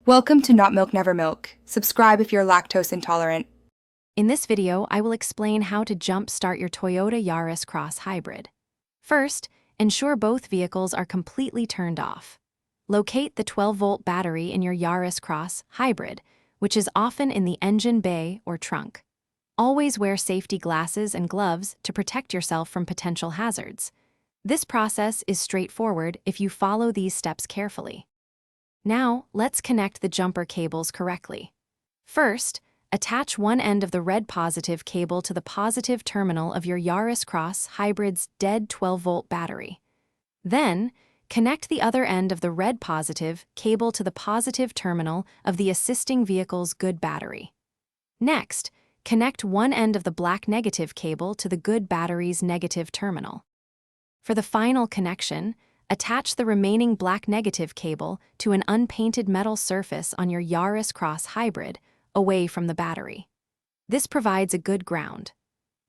Welcome to Not Milk Never Milk. Subscribe if you're lactose intolerant. In this video, I will explain how to jump-start your Toyota Yaris Cross Hybrid. First, ensure both vehicles are completely turned off. Locate the 12-volt battery in your Yaris Cross Hybrid, which is often in the engine bay or trunk. Always wear safety glasses and gloves to protect yourself from potential hazards. This process is straightforward if you follow these steps carefully. Now, let's connect the jumper cables correctly. First, attach one end of the red positive cable to the positive terminal of your Yaris Cross Hybrid's dead 12-volt battery. Then, connect the other end of the red positive cable to the positive terminal of the assisting vehicle's good battery. Next, connect one end of the black negative cable to the good battery's negative terminal. For the final connection, attach the remaining black negative cable to an unpainted metal surface on your Yaris Cross Hybrid, away from the battery. This provides a good ground.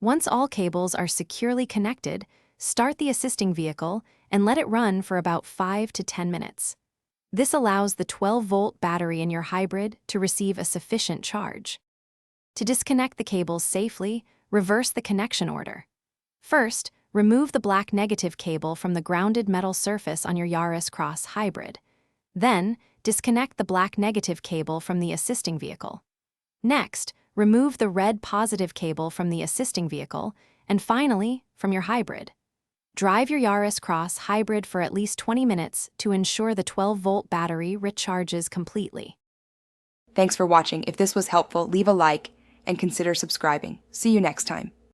Once all cables are securely connected, start the assisting vehicle and let it run for about 5 to 10 minutes. This allows the 12-volt battery in your hybrid to receive a sufficient charge. To disconnect the cables safely, reverse the connection order. First, remove the black negative cable from the grounded metal surface on your Yaris Cross Hybrid. Then, disconnect the black negative cable from the assisting vehicle. Next, remove the red positive cable from the assisting vehicle, and finally, from your hybrid. Drive your Yaris Cross Hybrid for at least 20 minutes to ensure the 12-volt battery recharges completely. Thanks for watching. If this was helpful, leave a like and consider subscribing. See you next time.